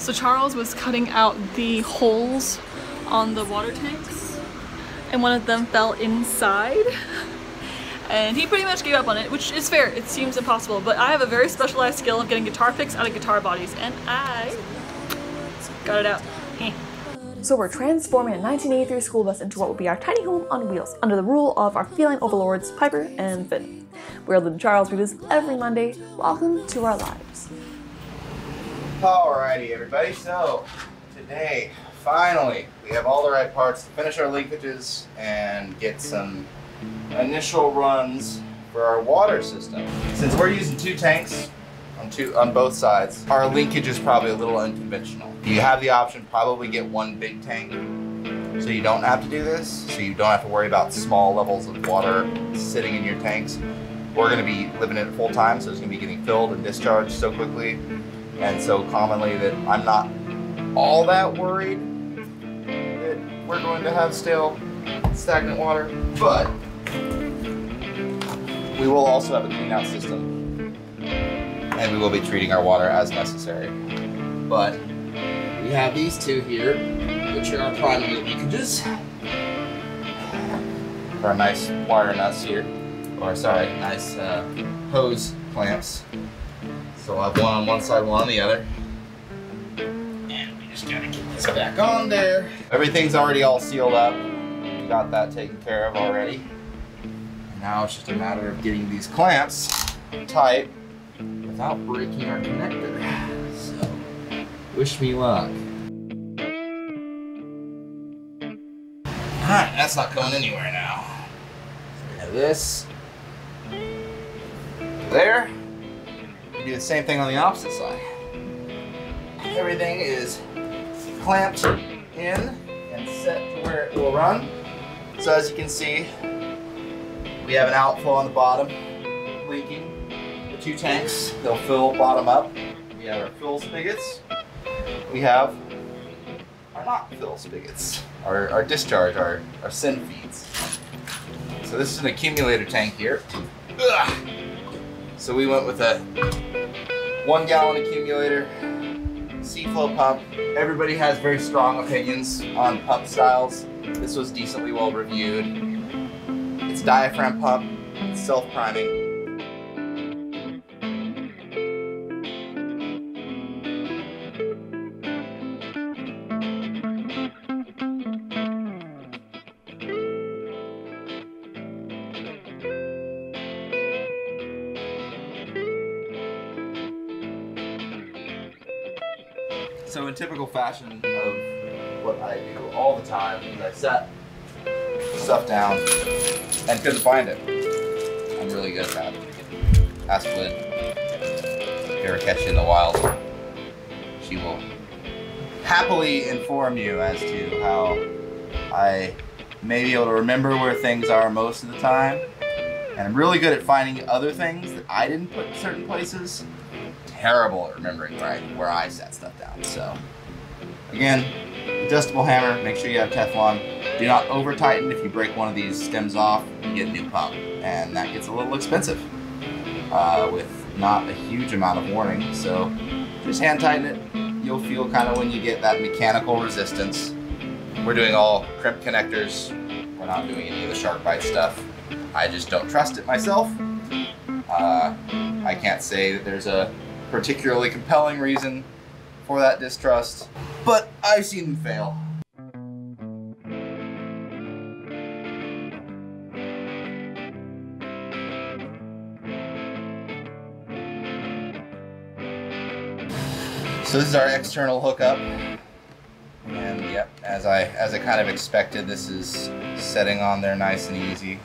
So Charles was cutting out the holes on the water tanks and one of them fell inside and he pretty much gave up on it, which is fair. It seems impossible, but I have a very specialized skill of getting guitar picks out of guitar bodies and I got it out. So we're transforming a 1983 school bus into what will be our tiny home on wheels under the rule of our feline overlords Piper and Finn. We're Lyd and Charles. We do this every Monday. Welcome to our lives. Alrighty everybody, so today finally we have all the right parts to finish our linkages and get some initial runs for our water system. Since we're using two tanks on both sides, our linkage is probably a little unconventional. You have the option probably get one big tank so you don't have to do this, so you don't have to worry about small levels of water sitting in your tanks. We're going to be living it full time, so it's going to be getting filled and discharged so quickly and so commonly that I'm not all that worried that we're going to have stale, stagnant water. But we will also have a clean out system and we will be treating our water as necessary. But we have these two here, which are our primary leakages. Our nice wire nuts here, or sorry, nice hose clamps. So I'll have one on one side, one on the other. And we just gotta get this back on there. Everything's already all sealed up. We got that taken care of already. Now it's just a matter of getting these clamps tight without breaking our connector. So, wish me luck. Alright, that's not going anywhere now. So we have this. There. We do the same thing on the opposite side. Everything is clamped in and set to where it will run. So as you can see, we have an outflow on the bottom leaking. The two tanks, they'll fill bottom up. We have our fill spigots. We have our not fill spigots, our discharge, our send feeds. So this is an accumulator tank here. Ugh. So we went with a 1 gallon accumulator, C-flow pump. Everybody has very strong opinions on pump styles. This was decently well reviewed. It's diaphragm pump, it's self-priming. So in typical fashion of what I do all the time is I set stuff down and couldn't find it. I'm really good at that. Ask Lyd. If you ever catch you in the wild, she will happily inform you as to how I may be able to remember where things are most of the time. And I'm really good at finding other things that I didn't put in certain places. Terrible at remembering where I set stuff down. So again, adjustable hammer, make sure you have Teflon. Do not over tighten. If you break one of these stems off, you get a new pump, and that gets a little expensive with not a huge amount of warning. So just hand tighten it. You'll feel kind of when you get that mechanical resistance. We're doing all crimp connectors. We're not doing any of the shark bite stuff. I just don't trust it myself. I can't say that there's a particularly compelling reason for that distrust, but I've seen them fail. So this is our external hookup, and yep, as I kind of expected, this is setting on there nice and easy.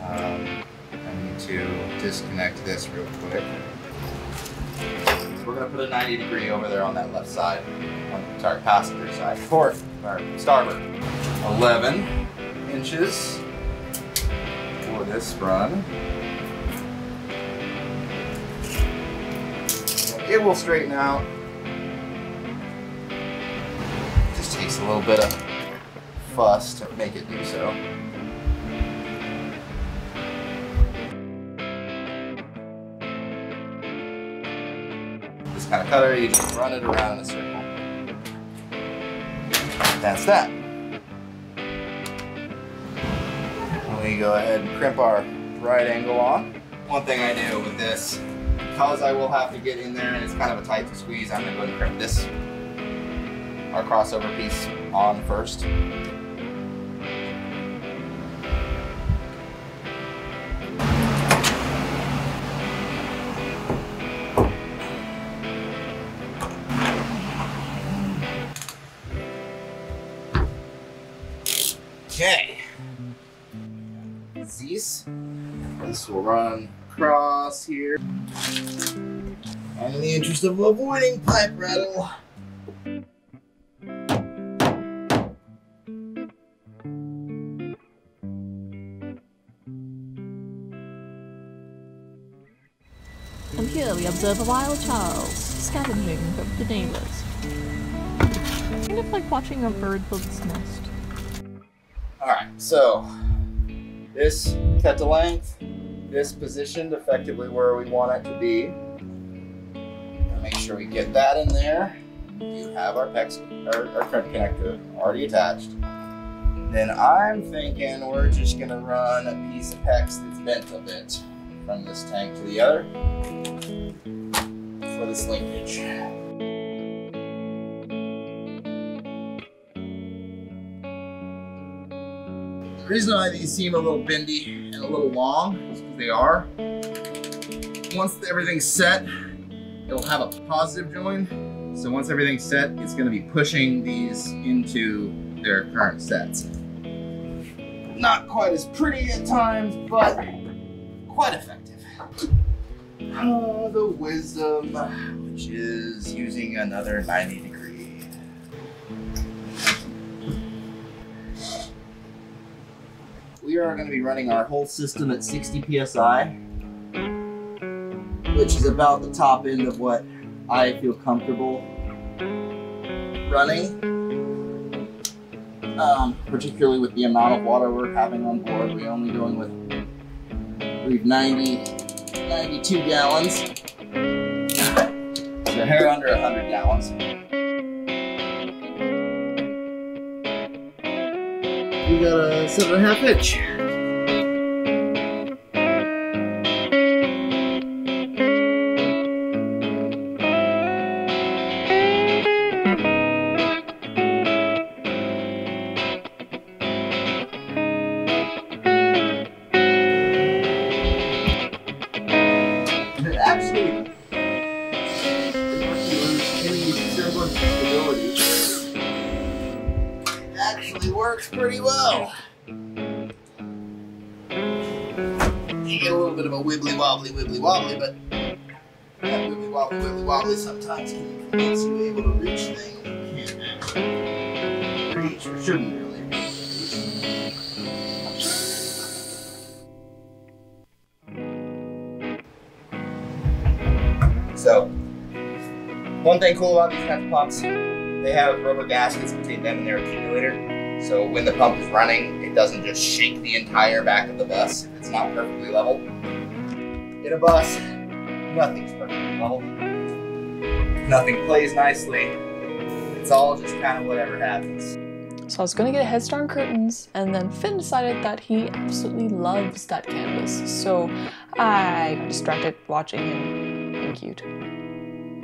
I need to disconnect this real quick. So we're going to put a 90 degree over there on that left side, sorry, passenger side, port, or starboard. 11 inches for this run. It will straighten out. Just takes a little bit of fuss to make it do so. This kind of cutter, you just run it around in a circle. that's that. We go ahead and crimp our right angle on. One thing I do with this, because I will have to get in there and it's kind of a tight squeeze, I'm going to go ahead and crimp this, our crossover piece, on first. Okay. This will run across here. And in the interest of avoiding pipe rattle, And here we observe a wild Charles, scavenging from the neighbors. Kind of like watching a bird build its nest. alright, so this cut to length, this positioned effectively where we want it to be. Make sure we get that in there. You have our crimp connector already attached. Then I'm thinking we're just gonna run a piece of PEX that's bent a bit from this tank to the other for this linkage. The reason why these seem a little bendy and a little long is because they are. Once everything's set, it'll have a positive join. So once everything's set, it's going to be pushing these into their current sets. Not quite as pretty at times, but quite effective. Oh, the wisdom, which is using another 90 degree. We are going to be running our whole system at 60 PSI, which is about the top end of what I feel comfortable running. Particularly with the amount of water we're having on board. We're only going with, I believe, 92 gallons. So a hair under 100 gallons. We got a 7.5 inch. Works pretty well. You get a little bit of a wibbly-wobbly, but that wibbly-wobbly sometimes can convince you able to reach things you can't reach or shouldn't really reach. So, one thing cool about these kinds of pumps, they have rubber gaskets between them and their accumulator. So when the pump is running, it doesn't just shake the entire back of the bus if it's not perfectly level. In a bus, nothing's perfectly level. Nothing plays nicely. It's all just kind of whatever happens. So I was gonna get a head start on curtains, and then Finn decided that he absolutely loves that canvas. So I got distracted watching him being cute.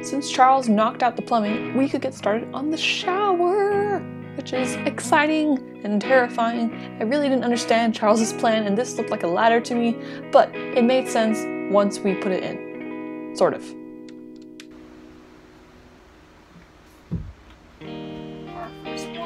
Since Charles knocked out the plumbing, we could get started on the shower, which is exciting and terrifying. I really didn't understand Charles's plan, and this looked like a ladder to me, but it made sense once we put it in. Sort of. Our first one.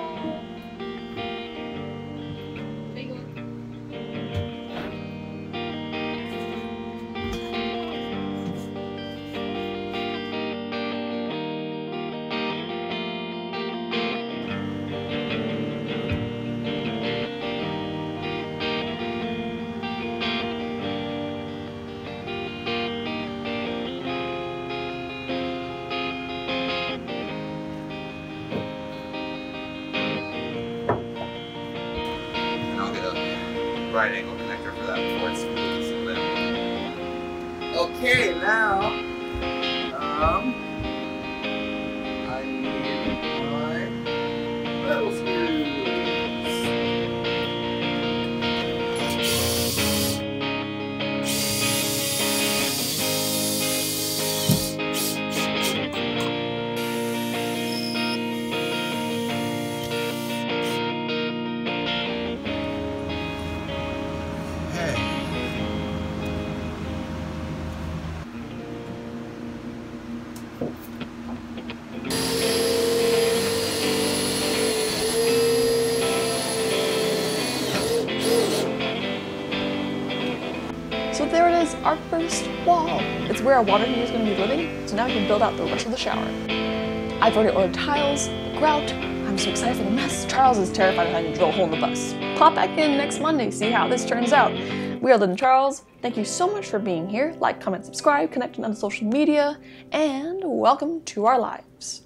Right angle connector for that before it's completely sealed in. Okay, now I need my metal screw. is our first wall. It's where our water heater is going to be living, so now we can build out the rest of the shower. I've already ordered tiles, the grout. I'm so excited for the mess. Charles is terrified of having to drill a hole in the bus. Pop back in next Monday, see how this turns out. We are Lyd and Charles. Thank you so much for being here. Like, comment, subscribe, connect on social media, and welcome to our lives.